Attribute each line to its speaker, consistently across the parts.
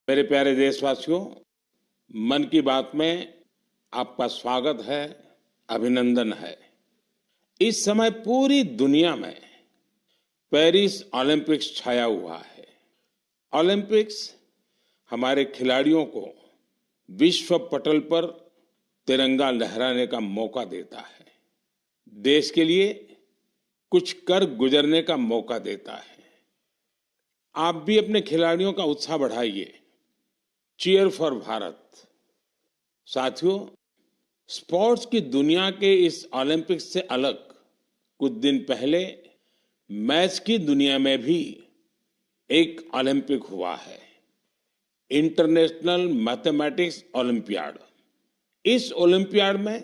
Speaker 1: मेरे प्यारे देशवासियों, मन की बात में आपका स्वागत है, अभिनंदन है। इस समय पूरी दुनिया में पेरिस ओलंपिक्स छाया हुआ है। ओलंपिक्स हमारे खिलाड़ियों को विश्व पटल पर तिरंगा लहराने का मौका देता है, देश के लिए कुछ कर गुजरने का मौका देता है। आप भी अपने खिलाड़ियों का उत्साह बढ़ाइए। Cheer for Bharat. साथियों, स्पोर्ट्स की दुनिया के इस ओलंपिक्स से अलग कुछ दिन पहले मैथ्स की दुनिया में भी एक ओलंपिक हुआ है, इंटरनेशनल मैथमेटिक्स ओलंपियाड। इस ओलंपियाड में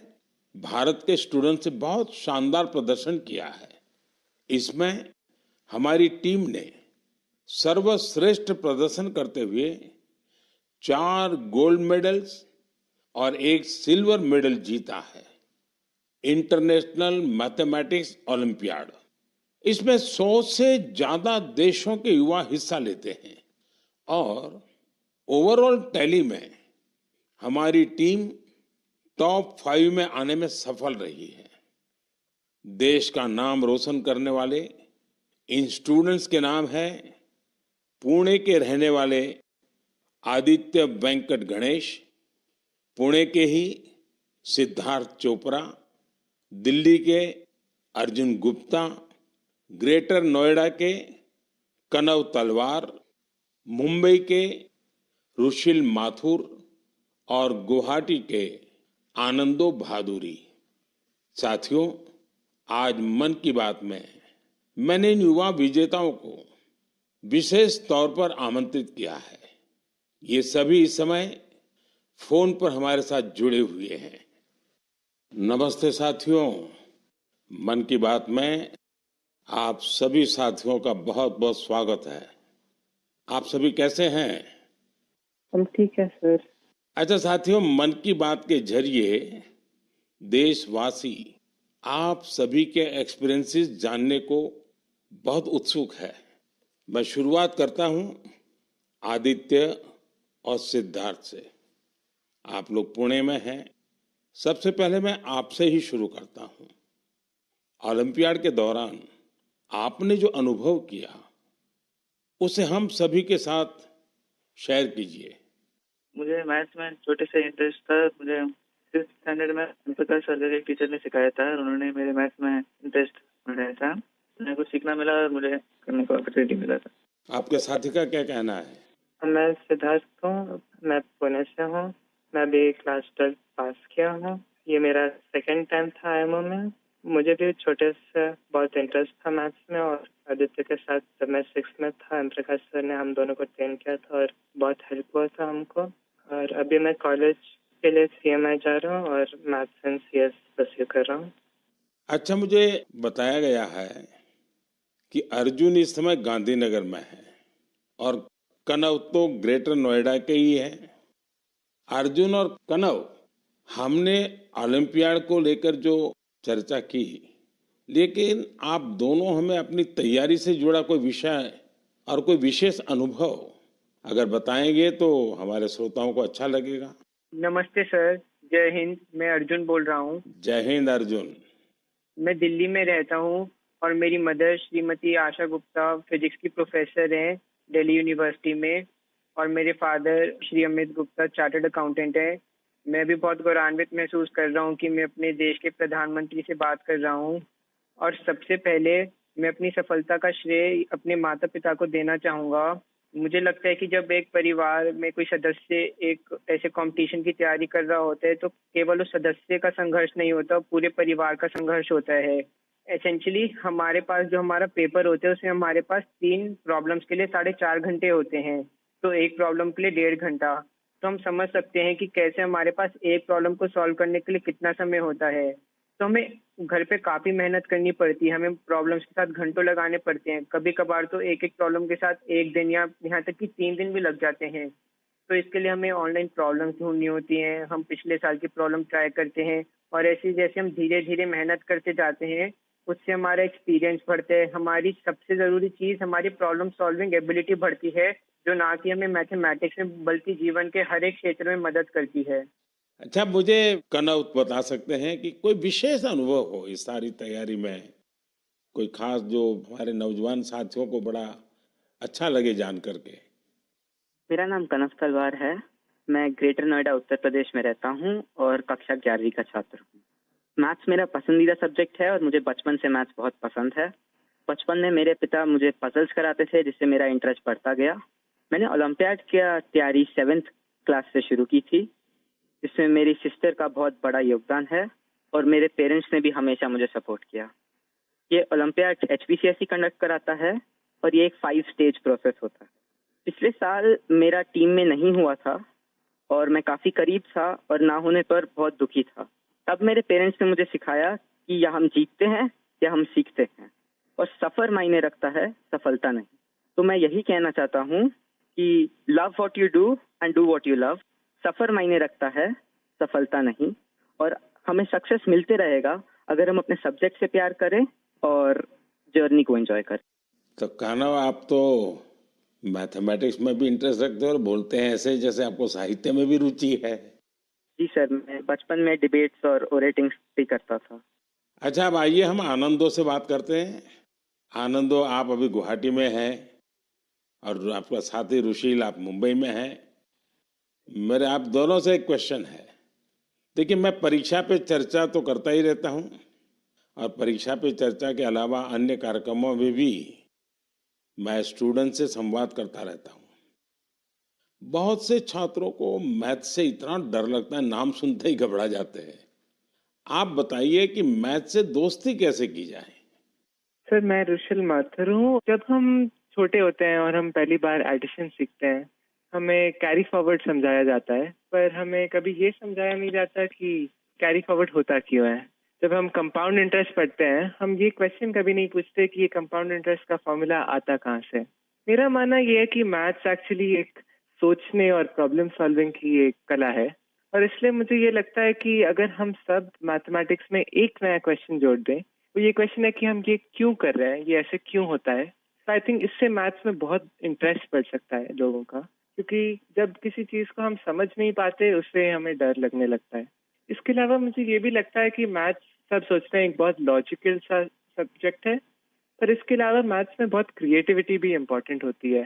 Speaker 1: भारत के स्टूडेंट्स ने बहुत शानदार प्रदर्शन किया है। इसमें हमारी टीम ने सर्वश्रेष्ठ प्रदर्शन करते हुए 4 गोल्ड मेडल्स और 1 सिल्वर मेडल जीता है। इंटरनेशनल मैथमेटिक्स ओलंपियाड, इसमें 100 से ज्यादा देशों के युवा हिस्सा लेते हैं और ओवरऑल टैली में हमारी टीम टॉप 5 में आने में सफल रही है। देश का नाम रोशन करने वाले इन स्टूडेंट्स के नाम है पुणे के रहने वाले आदित्य वेंकट गणेश, पुणे के ही सिद्धार्थ चोपड़ा, दिल्ली के अर्जुन गुप्ता, ग्रेटर नोएडा के कनव तलवार, मुंबई के रुशिल माथुर और गुवाहाटी के आनंदो भादुरी। साथियों, आज मन की बात में मैंने इन युवा विजेताओं को विशेष तौर पर आमंत्रित किया है। ये सभी इस समय फोन पर हमारे साथ जुड़े हुए हैं। नमस्ते साथियों, मन की बात में आप सभी साथियों का बहुत बहुत स्वागत है। आप सभी कैसे हैं?
Speaker 2: हम ठीक है सर।
Speaker 1: अच्छा साथियों, मन की बात के जरिए देशवासी आप सभी के एक्सपीरियंसेस जानने को बहुत उत्सुक है। मैं शुरुआत करता हूं आदित्य और सिद्धार्थ से। आप लोग पुणे में हैं। सबसे पहले मैं आपसे ही शुरू करता हूं। ओलंपियाड के दौरान आपने जो अनुभव किया उसे हम सभी के साथ शेयर कीजिए।
Speaker 2: मुझे मैथ्स में छोटे से इंटरेस्ट था। मुझे 5th स्टैंडर्ड में प्रकाश सर के टीचर ने सिखाया था और उन्होंने मेरे मैथ्स में इंटरेस्ट बढ़ाया था। मुझे कुछ सीखना मिला और मुझे करने को अपॉर्चुनिटी मिला था।
Speaker 1: आपके साथी का क्या कहना है?
Speaker 2: मैं सिद्धार्थ हूँ, मैं पुणे से हूँ। मैं भी क्लास 12 पास किया हूँ। ये मेरा सेकंड टाइम था आईएमओ में। मुझे भी छोटे से बहुत इंटरेस्ट था मैथ्स में और आदित्य के साथ जब मैं 6th में था, एम प्रकाश सर ने हम दोनों को ट्रेन किया था और बहुत हेल्प हुआ था हमको। और अभी मैं कॉलेज के लिए CMI जा रहा हूँ और मैथ्स एंड CS परस्यू कर रहा हूँ।
Speaker 1: अच्छा, मुझे बताया गया है कि अर्जुन इस समय गांधीनगर में है और कनव तो ग्रेटर नोएडा के ही है। अर्जुन और कनव, हमने ओलंपियाड को लेकर जो चर्चा की, लेकिन आप दोनों हमें अपनी तैयारी से जुड़ा कोई विषय और कोई विशेष अनुभव अगर बताएंगे तो हमारे श्रोताओं को अच्छा लगेगा।
Speaker 2: नमस्ते सर, जय हिंद। मैं अर्जुन बोल रहा हूँ।
Speaker 1: जय हिंद अर्जुन।
Speaker 2: मैं दिल्ली में रहता हूँ और मेरी मदर श्रीमती आशा गुप्ता फिजिक्स की प्रोफेसर हैं दिल्ली यूनिवर्सिटी में और मेरे father Shri Amit Gupta chartered accountant है। मैं भी बहुत गौरवान्वित महसूस कर रहा हूँ कि मैं अपने देश के प्रधानमंत्री से बात कर रहा हूँ और सबसे पहले मैं अपनी सफलता का श्रेय अपने माता पिता को देना चाहूँगा। मुझे लगता है कि जब एक परिवार में कोई सदस्य एक ऐसे कंपटीशन की तैयारी कर रहा होता है तो केवल उस सदस्य का संघर्ष नहीं होता, पूरे परिवार का संघर्ष होता है। एसेंशियली हमारे पास जो हमारा पेपर होता है उसमें हमारे पास 3 प्रॉब्लम्स के लिए 4.5 घंटे होते हैं, तो एक प्रॉब्लम के लिए 1.5 घंटा। तो हम समझ सकते हैं कि कैसे हमारे पास एक प्रॉब्लम को सॉल्व करने के लिए कितना समय होता है। तो हमें घर पे काफी मेहनत करनी पड़ती है, हमें प्रॉब्लम्स के साथ घंटों लगाने पड़ते हैं। कभी कभार तो एक एक प्रॉब्लम के साथ 1 दिन या यहाँ तक कि 3 दिन भी लग जाते हैं। तो इसके लिए हमें ऑनलाइन प्रॉब्लम्स ढूंढनी होती हैं। हम पिछले साल की प्रॉब्लम ट्राई करते हैं और ऐसे जैसे हम धीरे धीरे मेहनत करते जाते हैं उससे हमारा एक्सपीरियंस बढ़ता है। हमारी सबसे ज़रूरी चीज़ हमारी प्रॉब्लम सॉल्विंग एबिलिटी बढ़ती है, जो ना कि हमें मैथमेटिक्स में बल्कि जीवन के हर एक क्षेत्र में मदद करती है।
Speaker 1: अच्छा, मुझे कनौत बता सकते हैं कि कोई विशेष अनुभव हो इस सारी तैयारी में, कोई खास जो हमारे नौजवान साथियों को बड़ा अच्छा लगे जान करके?
Speaker 3: मेरा नाम कनव तलवार है। मैं ग्रेटर नोएडा उत्तर प्रदेश में रहता हूँ और कक्षा 11वीं का छात्र हूँ। मैथ्स मेरा पसंदीदा सब्जेक्ट है और मुझे बचपन से मैथ्स बहुत पसंद है। बचपन में मेरे पिता मुझे पजल्स कराते थे, जिससे मेरा इंटरेस्ट बढ़ता गया। मैंने ओलंपियाड की तैयारी 7th क्लास से शुरू की थी, जिसमें मेरी सिस्टर का बहुत बड़ा योगदान है और मेरे पेरेंट्स ने भी हमेशा मुझे सपोर्ट किया। ये ओलंपियाड HPCSE कंडक्ट कराता है और ये एक 5 स्टेज प्रोसेस होता है। पिछले साल मेरा टीम में नहीं हुआ था और मैं काफ़ी करीब था और ना होने पर बहुत दुखी था। तब मेरे पेरेंट्स ने मुझे सिखाया कि या हम जीतते हैं या हम सीखते हैं, और सफ़र मायने रखता है, सफलता नहीं। तो मैं यही कहना चाहता हूँ कि love what you do and do what you love. सफ़र मायने रखता है, सफलता नहीं। और हमें सक्सेस मिलते रहेगा अगर हम अपने सब्जेक्ट से प्यार करें और जर्नी को एंजॉय करें।
Speaker 1: तो कहना आप तो मैथमेटिक्स में भी इंटरेस्ट रखते हो और बोलते हैं ऐसे जैसे आपको साहित्य में भी रुचि है।
Speaker 3: जी सर, मैं बचपन में डिबेट्स और ओरेटिंग्स भी करता था।
Speaker 1: अच्छा, अब आइए हम आनंदो से बात करते हैं। आनंदो, आप अभी गुवाहाटी में हैं और आपका साथी रुशील आप मुंबई में हैं। मेरे आप दोनों से एक क्वेश्चन है। देखिए, मैं परीक्षा पे चर्चा तो करता ही रहता हूँ और परीक्षा पे चर्चा के अलावा अन्य कार्यक्रमों में भी मैं स्टूडेंट से संवाद करता रहता हूँ। बहुत से छात्रों को मैथ से इतना डर लगता है, नाम सुनते ही घबरा जाते हैं। आप बताइए कि मैथ से दोस्ती कैसे की जाए?
Speaker 4: सर, मैं रुशिल माथुर हूँ। जब हम छोटे होते हैं और हम पहली बार एडिशन सीखते हैं, हमें कैरी फॉरवर्ड समझाया जाता है, पर हमें कभी ये समझाया नहीं जाता कि कैरी फॉरवर्ड होता क्यों है। जब हम कंपाउंड इंटरेस्ट पढ़ते हैं, हम ये क्वेश्चन कभी नहीं पूछते कि ये कंपाउंड इंटरेस्ट का फॉर्मूला आता कहाँ से। मेरा मानना ये है कि मैथ्स एक्चुअली एक सोचने और प्रॉब्लम सॉल्विंग की एक कला है, और इसलिए मुझे ये लगता है कि अगर हम सब मैथमेटिक्स में एक नया क्वेश्चन जोड़ दें, तो ये क्वेश्चन है कि हम ये क्यों कर रहे हैं, ये ऐसे क्यों होता है। तो आई थिंक इससे मैथ्स में बहुत इंटरेस्ट बढ़ सकता है लोगों का, क्योंकि जब किसी चीज को हम समझ नहीं पाते, उससे हमें डर लगने लगता है। इसके अलावा मुझे ये भी लगता है कि मैथ्स, सब सोचते हैं, एक बहुत लॉजिकल सा सब्जेक्ट है, पर इसके अलावा मैथ्स में बहुत क्रिएटिविटी भी इम्पोर्टेंट होती है,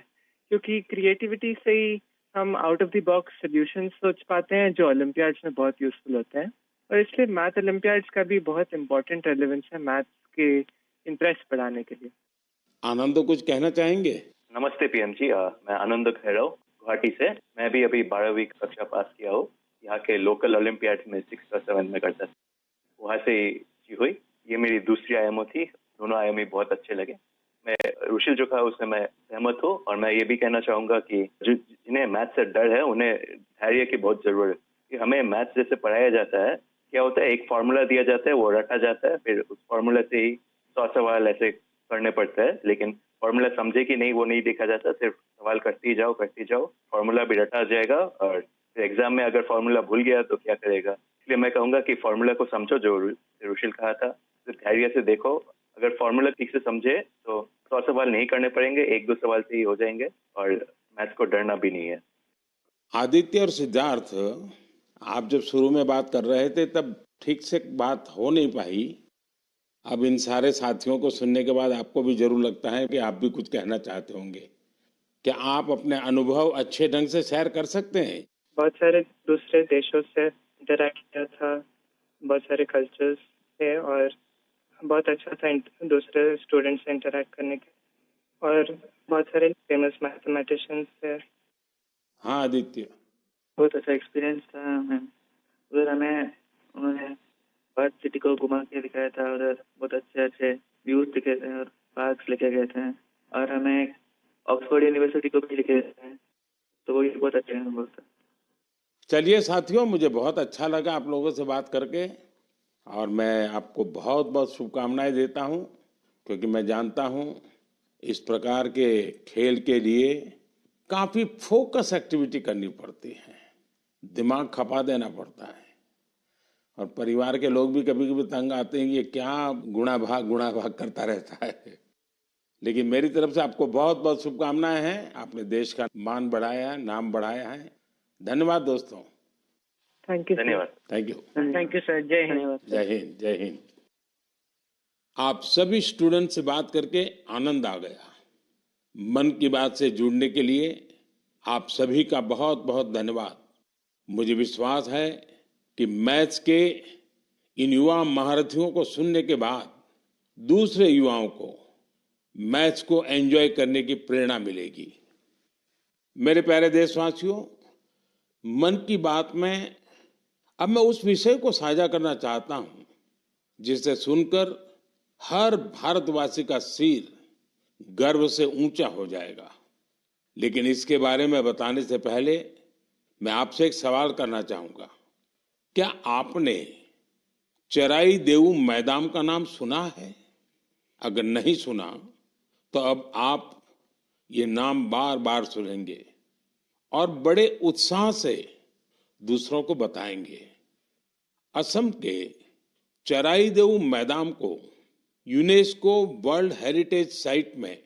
Speaker 4: क्योंकि क्रिएटिविटी से ही हम out of the box solution सोच पाते हैं, जो ओलंपियाड्स में बहुत यूजफुल होते हैं। और इसलिए मैथ ओलंपियाड्स का भी बहुत इम्पोर्टेंट रेलेवेंस है मैथ्स के इंटरेस्ट बढ़ाने के लिए।
Speaker 1: आनंदो, कुछ कहना चाहेंगे?
Speaker 5: नमस्ते पीएम जी, मैं आनंद खैरव गुवाहाटी से। मैं भी अभी 12वीं कक्षा पास किया हूँ। यहाँ के लोकल ओलंपियाड में 6th और 7th में करता था, वहाँ से ही हुई। ये मेरी दूसरी आयामो थी, दोनों आयाम ही बहुत अच्छे लगे। मैं रुशिल जो कहा उससे मैं सहमत हूँ, और मैं ये भी कहना चाहूँगा कि जिन्हें मैथ से डर है उन्हें धैर्य की बहुत जरूरत है। कि हमें मैथ जैसे पढ़ाया जाता है, क्या होता है, एक फार्मूला दिया जाता है, वो रटा जाता है, फिर उस फार्मूला से ही 100 सवाल ऐसे करने पड़ते हैं, लेकिन फार्मूला समझे कि नहीं वो नहीं देखा जाता। सिर्फ सवाल करते ही जाओ, फार्मूला भी रटा जाएगा, और फिर एग्जाम में अगर फार्मूला भूल गया तो क्या करेगा। इसलिए मैं कहूँगा कि फार्मूला को समझो, जो रुशिल कहा था, तो धैर्य से देखो। अगर फार्मूला ठीक से समझे तो 100 सवाल नहीं करने पड़ेंगे, 1-2 सवाल से ही हो जाएंगे, और मैथ्स को डरना भी नहीं है।
Speaker 1: आदित्य और सिद्धार्थ, आप जब शुरू में बात कर रहे थे तब ठीक से बात हो नहीं पाई। अब इन सारे साथियों को सुनने के बाद आपको भी जरूर लगता है कि आप भी कुछ कहना चाहते होंगे। क्या आप अपने अनुभव अच्छे ढंग से शेयर कर सकते हैं?
Speaker 4: बहुत सारे दूसरे देशों से इंटरैक्ट किया था, बहुत सारे कल्चर्स थे, और बहुत अच्छा था दूसरे स्टूडेंट्स से इंटरैक्ट करने के, और बहुत सारे फेमस मैथमेटिशियंस थे।
Speaker 1: हाँ आदित्य।
Speaker 6: बहुत अच्छा एक्सपीरियंस था हमें। उधर हमें उन्होंने पर्थ सिटी को घुमा के दिखाया था, उधर बहुत अच्छे अच्छे व्यूज दिखे थे और पार्क्स लेके गए थे, और हमें ऑक्सफोर्ड यूनिवर्सिटी को भी लेके गए थे, तो वो बहुत अच्छा अनुभव था।
Speaker 1: चलिए साथियों, मुझे बहुत अच्छा लगा आप लोगों से बात करके, और मैं आपको बहुत बहुत शुभकामनाएं देता हूं, क्योंकि मैं जानता हूं इस प्रकार के खेल के लिए काफ़ी फोकस एक्टिविटी करनी पड़ती है, दिमाग खपा देना पड़ता है, और परिवार के लोग भी कभी कभी तंग आते हैं कि ये क्या गुणा भाग करता रहता है। लेकिन मेरी तरफ से आपको बहुत बहुत शुभकामनाएं हैं। आपने देश का मान बढ़ाया है, नाम बढ़ाया है। धन्यवाद दोस्तों।
Speaker 4: Thank you.
Speaker 5: धन्यवाद।
Speaker 1: Thank you.
Speaker 2: Thank you sir. जय हिंद।
Speaker 1: जय हिंद। जय हिंद। आप सभी स्टूडेंट से बात करके आनंद आ गया। मन की बात से जुड़ने के लिए आप सभी का बहुत बहुत धन्यवाद। मुझे विश्वास है कि मैथ्स के इन युवा महारथियों को सुनने के बाद दूसरे युवाओं को मैथ्स को एंजॉय करने की प्रेरणा मिलेगी। मेरे प्यारे देशवासियों, मन की बात में अब मैं उस विषय को साझा करना चाहता हूं जिसे सुनकर हर भारतवासी का सिर गर्व से ऊंचा हो जाएगा। लेकिन इसके बारे में बताने से पहले मैं आपसे एक सवाल करना चाहूंगा। क्या आपने चराई देऊ मैदान का नाम सुना है? अगर नहीं सुना तो अब आप ये नाम बार बार सुनेंगे और बड़े उत्साह से दूसरों को बताएंगे। असम के चराई देऊ मैदान को यूनेस्को वर्ल्ड हेरिटेज साइट में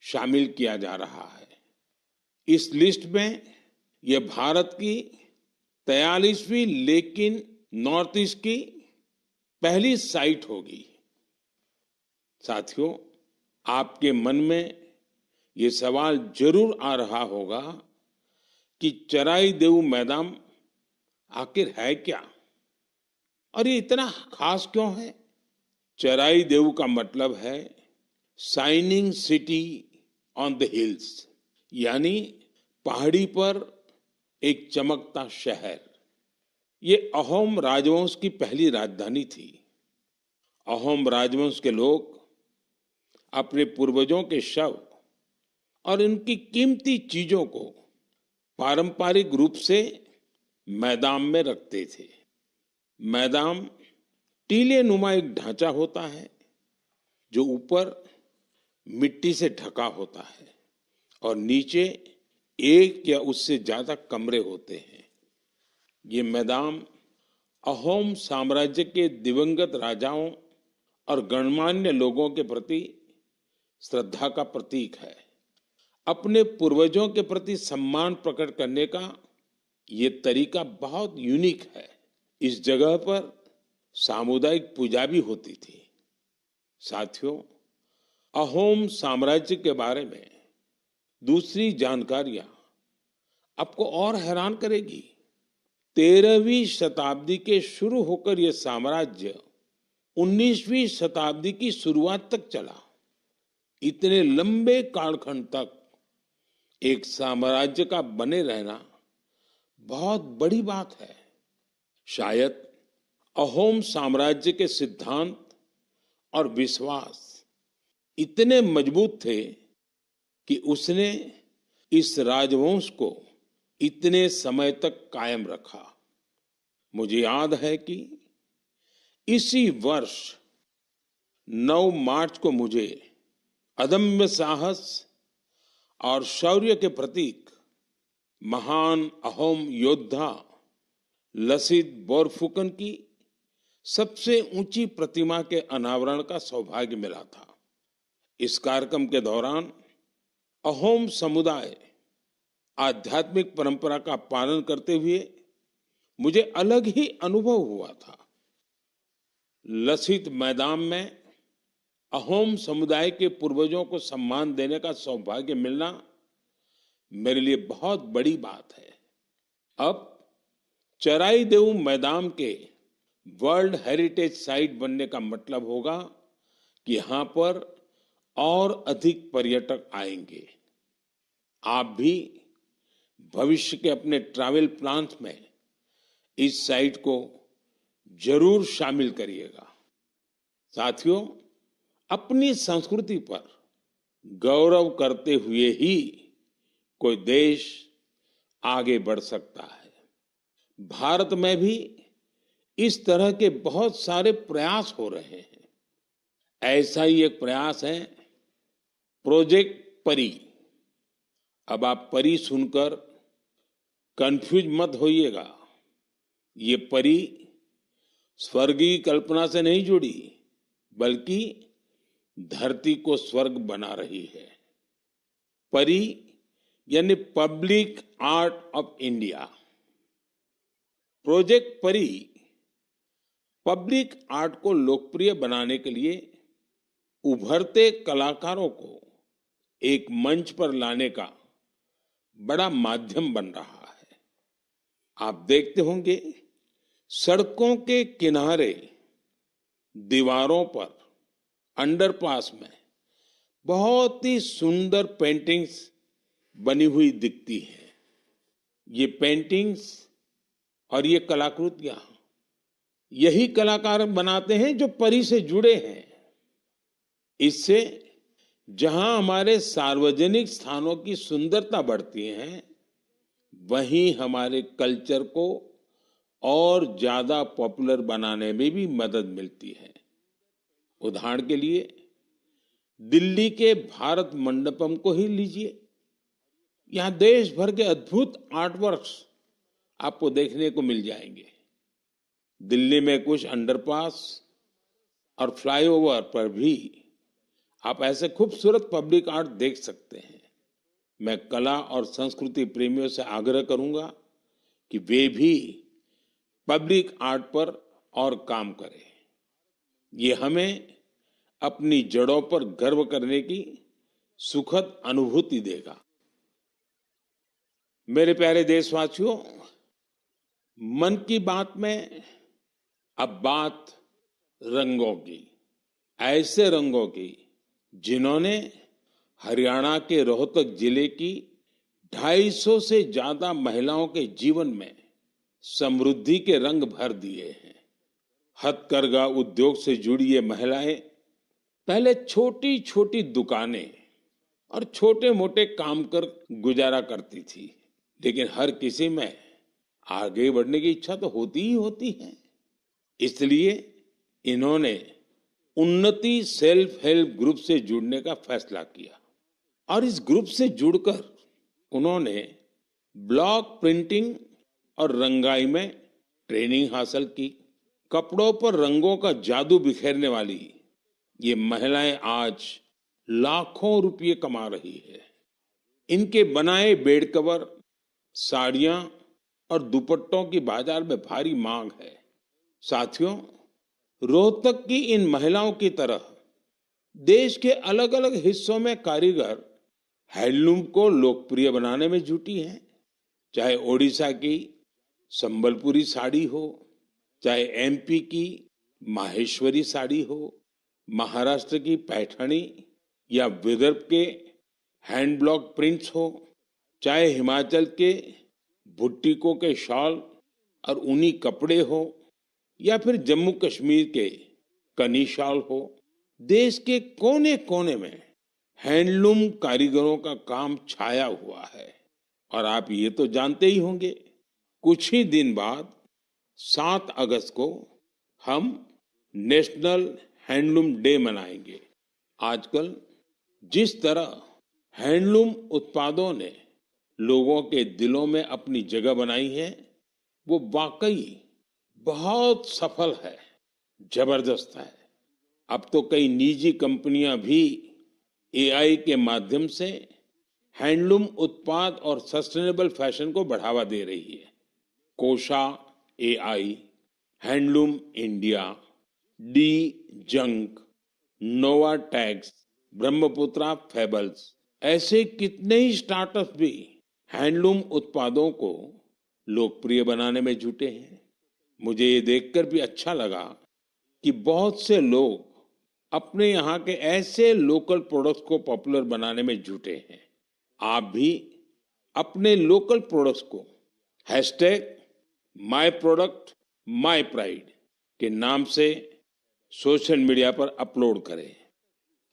Speaker 1: शामिल किया जा रहा है। इस लिस्ट में यह भारत की 43वीं लेकिन नॉर्थ ईस्ट की पहली साइट होगी। साथियों, आपके मन में ये सवाल जरूर आ रहा होगा कि चराई देऊ मैदान आखिर है क्या और ये इतना खास क्यों है? चराई देऊ का मतलब है shining city on the hills, यानी पहाड़ी पर एक चमकता शहर। ये अहोम राजवंश की पहली राजधानी थी। अहोम राजवंश के लोग अपने पूर्वजों के शव और उनकी कीमती चीजों को पारंपरिक रूप से मैदान में रखते थे। मैदान टीले नुमा एक ढांचा होता है जो ऊपर मिट्टी से ढका होता है और नीचे एक या उससे ज्यादा कमरे होते हैं। ये मैदान अहोम साम्राज्य के दिवंगत राजाओं और गणमान्य लोगों के प्रति श्रद्धा का प्रतीक है। अपने पूर्वजों के प्रति सम्मान प्रकट करने का ये तरीका बहुत यूनिक है। इस जगह पर सामुदायिक पूजा भी होती थी। साथियों, अहोम साम्राज्य के बारे में दूसरी जानकारियां आपको और हैरान करेगी। 13वीं शताब्दी के शुरू होकर यह साम्राज्य 19वीं शताब्दी की शुरुआत तक चला। इतने लंबे कालखंड तक एक साम्राज्य का बने रहना बहुत बड़ी बात है। शायद अहोम साम्राज्य के सिद्धांत और विश्वास इतने मजबूत थे कि उसने इस राजवंश को इतने समय तक कायम रखा। मुझे याद है कि इसी वर्ष 9 मार्च को मुझे अदम्य साहस और शौर्य के प्रतीक महान अहोम योद्धा लसित बोरफुकन की सबसे ऊंची प्रतिमा के अनावरण का सौभाग्य मिला था। इस कार्यक्रम के दौरान अहोम समुदाय आध्यात्मिक परंपरा का पालन करते हुए मुझे अलग ही अनुभव हुआ था। लसित मैदान में अहोम समुदाय के पूर्वजों को सम्मान देने का सौभाग्य मिलना मेरे लिए बहुत बड़ी बात है। अब चराई देऊ मैदान के वर्ल्ड हेरिटेज साइट बनने का मतलब होगा कि यहां पर और अधिक पर्यटक आएंगे। आप भी भविष्य के अपने ट्रैवल प्लान्स में इस साइट को जरूर शामिल करिएगा। साथियों, अपनी संस्कृति पर गौरव करते हुए ही कोई देश आगे बढ़ सकता है। भारत में भी इस तरह के बहुत सारे प्रयास हो रहे हैं। ऐसा ही एक प्रयास है प्रोजेक्ट परी। अब आप परी सुनकर कंफ्यूज मत होइएगा। ये परी स्वर्ग की कल्पना से नहीं जुड़ी, बल्कि धरती को स्वर्ग बना रही है। परी यानी public art of India. Project परी पब्लिक आर्ट को लोकप्रिय बनाने के लिए उभरते कलाकारों को एक मंच पर लाने का बड़ा माध्यम बन रहा है। आप देखते होंगे सड़कों के किनारे, दीवारों पर, अंडरपास में बहुत ही सुंदर पेंटिंग्स बनी हुई दिखती हैं। ये पेंटिंग्स और ये कलाकृतियां यही कलाकार बनाते हैं जो परी से जुड़े हैं। इससे जहां हमारे सार्वजनिक स्थानों की सुंदरता बढ़ती है, वहीं हमारे कल्चर को और ज्यादा पॉपुलर बनाने में भी मदद मिलती है। उदाहरण के लिए दिल्ली के भारत मंडपम को ही लीजिए। यहां देश भर के अद्भुत आर्टवर्क्स आपको देखने को मिल जाएंगे। दिल्ली में कुछ अंडरपास और फ्लाईओवर पर भी आप ऐसे खूबसूरत पब्लिक आर्ट देख सकते हैं। मैं कला और संस्कृति प्रेमियों से आग्रह करूंगा कि वे भी पब्लिक आर्ट पर और काम करें। ये हमें अपनी जड़ों पर गर्व करने की सुखद अनुभूति देगा। मेरे प्यारे देशवासियों, मन की बात में अब बात रंगों की, ऐसे रंगों की जिन्होंने हरियाणा के रोहतक जिले की 250 से ज्यादा महिलाओं के जीवन में समृद्धि के रंग भर दिए हैं। हथकरघा उद्योग से जुड़ी ये महिलाएं पहले छोटी छोटी दुकानें और छोटे मोटे काम कर गुजारा करती थी, लेकिन हर किसी में आगे बढ़ने की इच्छा तो होती ही होती है। इसलिए इन्होंने उन्नति सेल्फ हेल्प ग्रुप से जुड़ने का फैसला किया और इस ग्रुप से जुड़कर उन्होंने ब्लॉक प्रिंटिंग और रंगाई में ट्रेनिंग हासिल की। कपड़ों पर रंगों का जादू बिखेरने वाली ये महिलाएं आज लाखों रुपये कमा रही है। इनके बनाए बेड कवर, साड़ियां और दुपट्टों की बाजार में भारी मांग है। साथियों, रोहतक की इन महिलाओं की तरह देश के अलग अलग हिस्सों में कारीगर हैंडलूम को लोकप्रिय बनाने में जुटी हैं। चाहे ओडिशा की संबलपुरी साड़ी हो, चाहे एमपी की माहेश्वरी साड़ी हो, महाराष्ट्र की पैठणी या विदर्भ के हैंड ब्लॉक प्रिंट्स हो, चाहे हिमाचल के भुट्टिकों के शॉल और ऊनी कपड़े हो, या फिर जम्मू कश्मीर के कनी शॉल हो, देश के कोने कोने में हैंडलूम कारीगरों का काम छाया हुआ है। और आप ये तो जानते ही होंगे, कुछ ही दिन बाद 7 अगस्त को हम नेशनल हैंडलूम डे मनाएंगे। आजकल जिस तरह हैंडलूम उत्पादों ने लोगों के दिलों में अपनी जगह बनाई है, वो वाकई बहुत सफल है, जबरदस्त है। अब तो कई निजी कंपनियां भी एआई के माध्यम से हैंडलूम उत्पाद और सस्टेनेबल फैशन को बढ़ावा दे रही है। Kosha AI, handloom India, D junk, Nova tax, Brahmaputra fables, ऐसे कितने ही स्टार्टअप भी हैंडलूम उत्पादों को लोकप्रिय बनाने में जुटे हैं। मुझे ये देखकर भी अच्छा लगा कि बहुत से लोग अपने यहाँ के ऐसे लोकल प्रोडक्ट्स को पॉपुलर बनाने में जुटे हैं। आप भी अपने लोकल प्रोडक्ट्स को #MyProductMyPride के नाम से सोशल मीडिया पर अपलोड करें।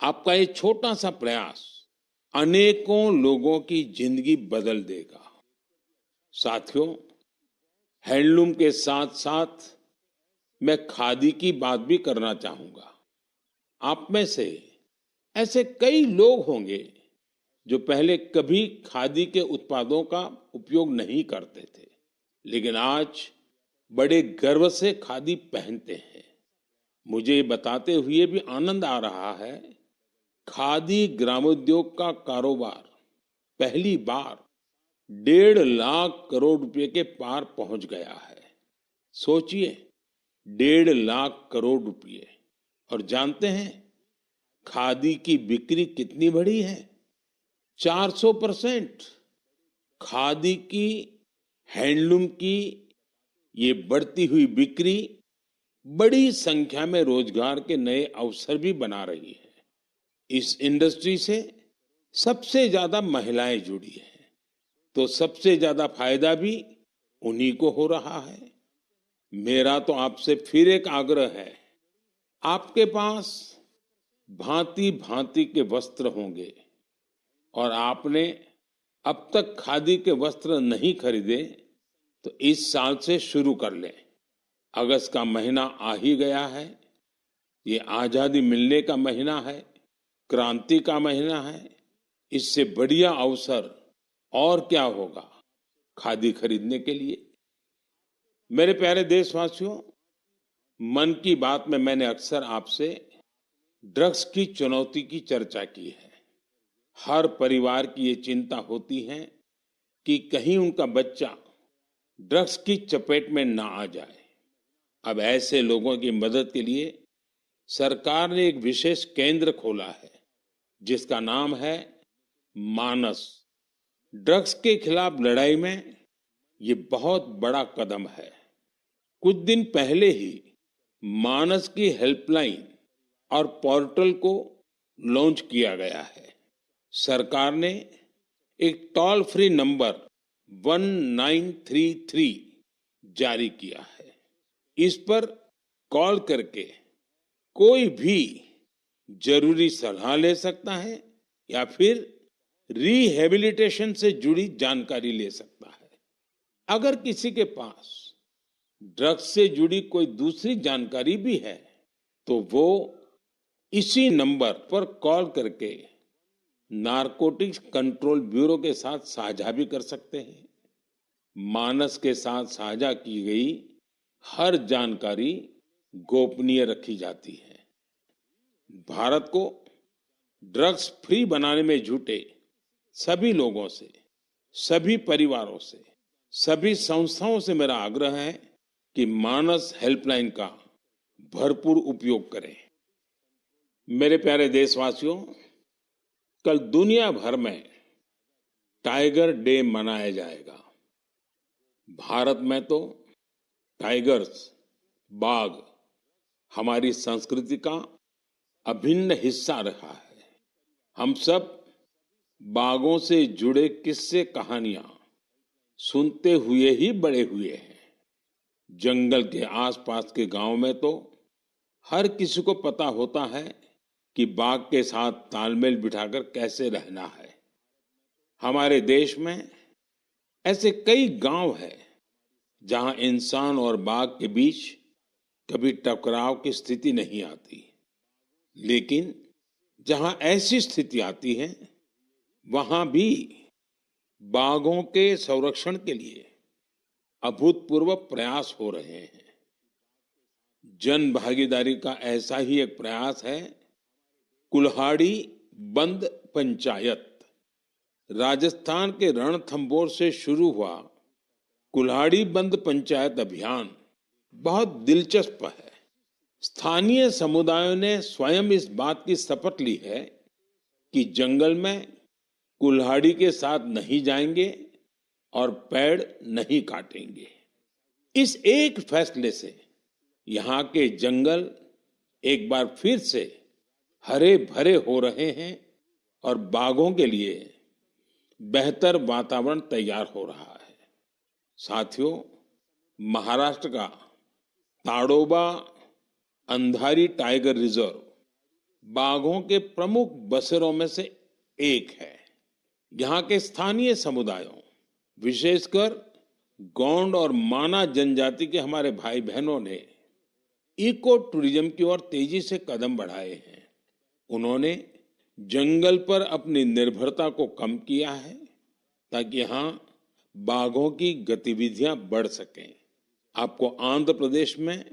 Speaker 1: आपका ये छोटा सा प्रयास अनेकों लोगों की जिंदगी बदल देगा। साथियों, हैंडलूम के साथ साथ मैं खादी की बात भी करना चाहूंगा। आप में से ऐसे कई लोग होंगे जो पहले कभी खादी के उत्पादों का उपयोग नहीं करते थे, लेकिन आज बड़े गर्व से खादी पहनते हैं। मुझे ये बताते हुए भी आनंद आ रहा है, खादी ग्रामोद्योग का कारोबार पहली बार 1.5 लाख करोड़ रुपए के पार पहुंच गया है। सोचिए, 1.5 लाख करोड़ रुपए। और जानते हैं खादी की बिक्री कितनी बढ़ी है? 400%। खादी की, हैंडलूम की ये बढ़ती हुई बिक्री बड़ी संख्या में रोजगार के नए अवसर भी बना रही है। इस इंडस्ट्री से सबसे ज्यादा महिलाएं जुड़ी हैं, तो सबसे ज्यादा फायदा भी उन्हीं को हो रहा है। मेरा तो आपसे फिर एक आग्रह है, आपके पास भांति भांति के वस्त्र होंगे और आपने अब तक खादी के वस्त्र नहीं खरीदे, तो इस साल से शुरू कर लें। अगस्त का महीना आ ही गया है। ये आजादी मिलने का महीना है, क्रांति का महीना है। इससे बढ़िया अवसर और क्या होगा खादी खरीदने के लिए। मेरे प्यारे देशवासियों, मन की बात में मैंने अक्सर आपसे ड्रग्स की चुनौती की चर्चा की है। हर परिवार की ये चिंता होती है कि कहीं उनका बच्चा ड्रग्स की चपेट में ना आ जाए। अब ऐसे लोगों की मदद के लिए सरकार ने एक विशेष केंद्र खोला है, जिसका नाम है मानस। ड्रग्स के खिलाफ लड़ाई में ये बहुत बड़ा कदम है। कुछ दिन पहले ही मानस की हेल्पलाइन और पोर्टल को लॉन्च किया गया है। सरकार ने एक टोल फ्री नंबर 1933 जारी किया है। इस पर कॉल करके कोई भी जरूरी सलाह ले सकता है या फिर रिहेबिलिटेशन से जुड़ी जानकारी ले सकता है। अगर किसी के पास ड्रग्स से जुड़ी कोई दूसरी जानकारी भी है, तो वो इसी नंबर पर कॉल करके नारकोटिक्स कंट्रोल ब्यूरो के साथ साझा भी कर सकते हैं। मानस के साथ साझा की गई हर जानकारी गोपनीय रखी जाती है। भारत को ड्रग्स फ्री बनाने में जुटे सभी लोगों से, सभी परिवारों से, सभी संस्थाओं से मेरा आग्रह है कि मानस हेल्पलाइन का भरपूर उपयोग करें। मेरे प्यारे देशवासियों, कल दुनिया भर में टाइगर डे मनाया जाएगा। भारत में तो टाइगर्स, बाघ हमारी संस्कृति का अभिन्न हिस्सा रहा है। हम सब बाघों से जुड़े किस्से कहानियां सुनते हुए ही बड़े हुए हैं। जंगल के आसपास के गांव में तो हर किसी को पता होता है कि बाघ के साथ तालमेल बिठाकर कैसे रहना है। हमारे देश में ऐसे कई गांव हैं जहां इंसान और बाघ के बीच कभी टकराव की स्थिति नहीं आती, लेकिन जहां ऐसी स्थिति आती है, वहां भी बाघों के संरक्षण के लिए अभूतपूर्व प्रयास हो रहे हैं। जन भागीदारी का ऐसा ही एक प्रयास है कुल्हाड़ी बंद पंचायत। राजस्थान के रणथंभौर से शुरू हुआ कुल्हाड़ी बंद पंचायत अभियान बहुत दिलचस्प है। स्थानीय समुदायों ने स्वयं इस बात की शपथ ली है कि जंगल में कुल्हाड़ी के साथ नहीं जाएंगे और पेड़ नहीं काटेंगे। इस एक फैसले से यहाँ के जंगल एक बार फिर से हरे भरे हो रहे हैं और बाघों के लिए बेहतर वातावरण तैयार हो रहा है। साथियों, महाराष्ट्र का ताडोबा अंधारी टाइगर रिजर्व बाघों के प्रमुख बसेरों में से एक है। यहाँ के स्थानीय समुदायों, विशेषकर गोंड और माना जनजाति के हमारे भाई बहनों ने इको टूरिज्म की ओर तेजी से कदम बढ़ाए हैं। उन्होंने जंगल पर अपनी निर्भरता को कम किया है ताकि यहाँ बाघों की गतिविधियां बढ़ सकें। आपको आंध्र प्रदेश में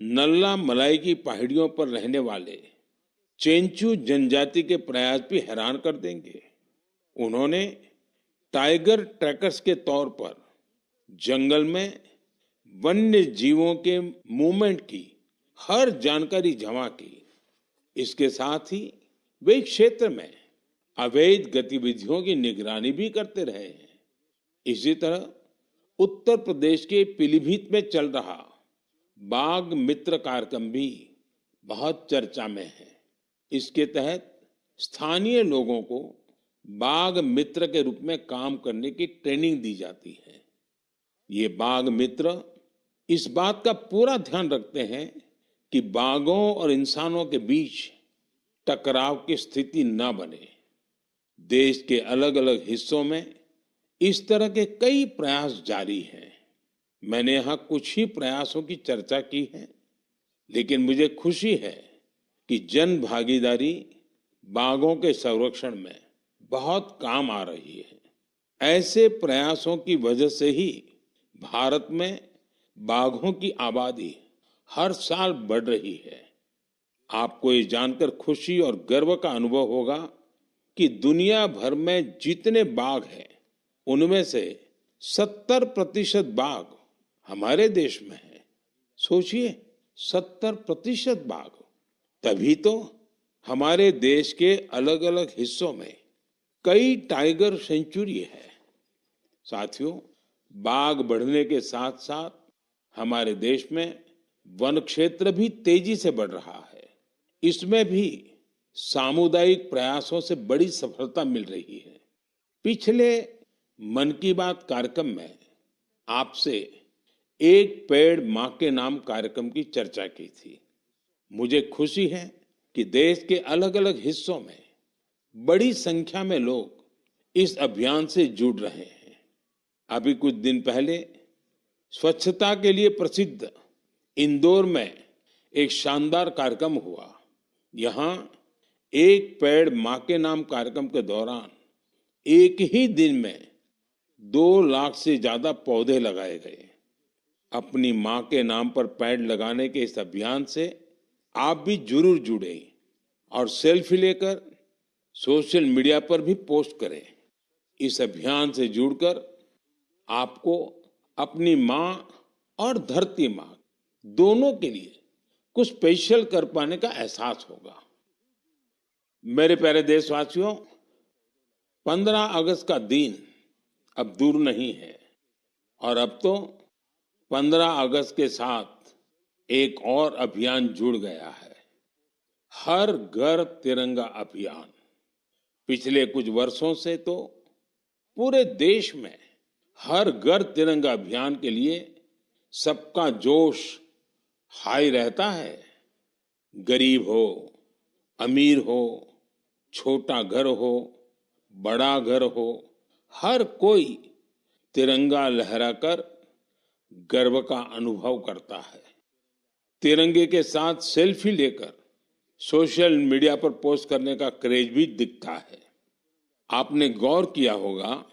Speaker 1: नल्ला मलाई की पहाड़ियों पर रहने वाले चेंचू जनजाति के प्रयास भी हैरान कर देंगे। उन्होंने टाइगर ट्रैकर्स के तौर पर जंगल में वन्य जीवों के मूवमेंट की हर जानकारी जमा की। इसके साथ ही वे इस क्षेत्र में अवैध गतिविधियों की निगरानी भी करते रहे हैं। इसी तरह उत्तर प्रदेश के पीलीभीत में चल रहा बाघ मित्र कार्यक्रम भी बहुत चर्चा में है। इसके तहत स्थानीय लोगों को बाघ मित्र के रूप में काम करने की ट्रेनिंग दी जाती है। ये बाघ मित्र इस बात का पूरा ध्यान रखते हैं कि बाघों और इंसानों के बीच टकराव की स्थिति न बने। देश के अलग अलग हिस्सों में इस तरह के कई प्रयास जारी हैं। मैंने यहाँ कुछ ही प्रयासों की चर्चा की है, लेकिन मुझे खुशी है कि जन भागीदारी बाघों के संरक्षण में बहुत काम आ रही है। ऐसे प्रयासों की वजह से ही भारत में बाघों की आबादी हर साल बढ़ रही है। आपको ये जानकर खुशी और गर्व का अनुभव होगा कि दुनिया भर में जितने बाघ हैं, उनमें से 70% बाघ हमारे देश में है। सोचिए, 70% बाघ। तभी तो हमारे देश के अलग अलग हिस्सों में कई टाइगर सेंचुरी है। साथियों, बाघ बढ़ने के साथ साथ हमारे देश में वन क्षेत्र भी तेजी से बढ़ रहा है। इसमें भी सामुदायिक प्रयासों से बड़ी सफलता मिल रही है। पिछले मन की बात कार्यक्रम में आपसे एक पेड़ मां के नाम कार्यक्रम की चर्चा की थी। मुझे खुशी है कि देश के अलग अलग हिस्सों में बड़ी संख्या में लोग इस अभियान से जुड़ रहे हैं। अभी कुछ दिन पहले स्वच्छता के लिए प्रसिद्ध इंदौर में एक शानदार कार्यक्रम हुआ। यहाँ एक पेड़ मां के नाम कार्यक्रम के दौरान एक ही दिन में 2 लाख से ज्यादा पौधे लगाए गए। अपनी मां के नाम पर पेड़ लगाने के इस अभियान से आप भी जरूर जुड़ें और सेल्फी लेकर सोशल मीडिया पर भी पोस्ट करें। इस अभियान से जुड़कर आपको अपनी मां और धरती मां दोनों के लिए कुछ स्पेशल कर पाने का एहसास होगा। मेरे प्यारे देशवासियों, 15 अगस्त का दिन अब दूर नहीं है और अब तो 15 अगस्त के साथ एक और अभियान जुड़ गया है, हर घर तिरंगा अभियान। पिछले कुछ वर्षों से तो पूरे देश में हर घर तिरंगा अभियान के लिए सबका जोश हाई रहता है। गरीब हो, अमीर हो, छोटा घर हो, बड़ा घर हो, हर कोई तिरंगा लहराकर गर्व का अनुभव करता है। तिरंगे के साथ सेल्फी लेकर सोशल मीडिया पर पोस्ट करने का क्रेज भी दिखता है। आपने गौर किया होगा,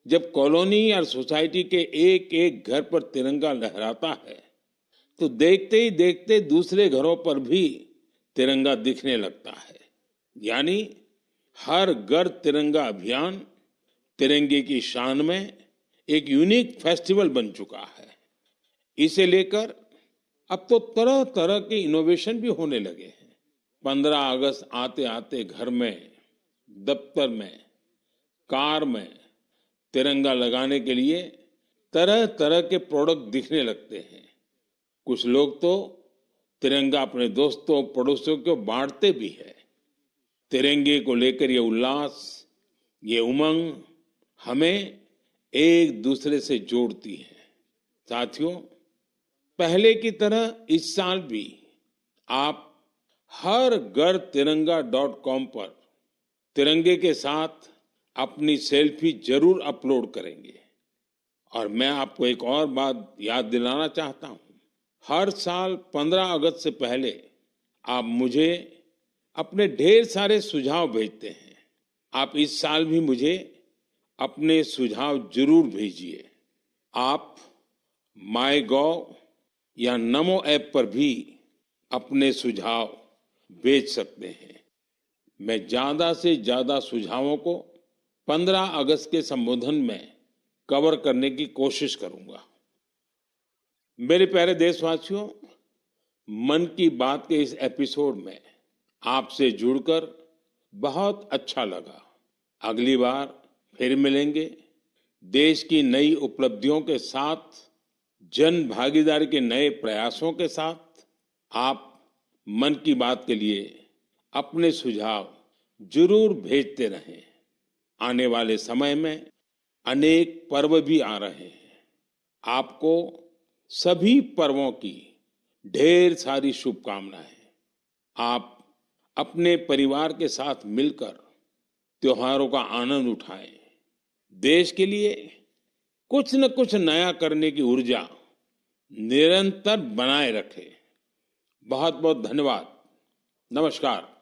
Speaker 1: जब कॉलोनी या सोसाइटी के एक एक घर पर तिरंगा लहराता है तो देखते ही देखते दूसरे घरों पर भी तिरंगा दिखने लगता है। यानी हर घर तिरंगा अभियान तिरंगे की शान में एक यूनिक फेस्टिवल बन चुका है। इसे लेकर अब तो तरह तरह के इनोवेशन भी होने लगे हैं। 15 अगस्त आते आते घर में, दफ्तर में, कार में तिरंगा लगाने के लिए तरह तरह के प्रोडक्ट दिखने लगते हैं। कुछ लोग तो तिरंगा अपने दोस्तों पड़ोसियों को बांटते भी है। तिरंगे को लेकर ये उल्लास, ये उमंग हमें एक दूसरे से जोड़ती है। साथियों, पहले की तरह इस साल भी आप हर घर तिरंगा.com पर तिरंगे के साथ अपनी सेल्फी जरूर अपलोड करेंगे। और मैं आपको एक और बात याद दिलाना चाहता हूं। हर साल 15 अगस्त से पहले आप मुझे अपने ढेर सारे सुझाव भेजते हैं। आप इस साल भी मुझे अपने सुझाव जरूर भेजिए। आप माय गॉव या नमो ऐप पर भी अपने सुझाव भेज सकते हैं। मैं ज्यादा से ज्यादा सुझावों को 15 अगस्त के संबोधन में कवर करने की कोशिश करूंगा। मेरे प्यारे देशवासियों, मन की बात के इस एपिसोड में आपसे जुड़कर बहुत अच्छा लगा। अगली बार फिर मिलेंगे देश की नई उपलब्धियों के साथ, जन भागीदारी के नए प्रयासों के साथ। आप मन की बात के लिए अपने सुझाव जरूर भेजते रहें। आने वाले समय में अनेक पर्व भी आ रहे हैं। आपको सभी पर्वों की ढेर सारी शुभकामनाएं। आप अपने परिवार के साथ मिलकर त्योहारों का आनंद उठाएं। देश के लिए कुछ न कुछ नया करने की ऊर्जा निरंतर बनाए रखें। बहुत बहुत धन्यवाद। नमस्कार।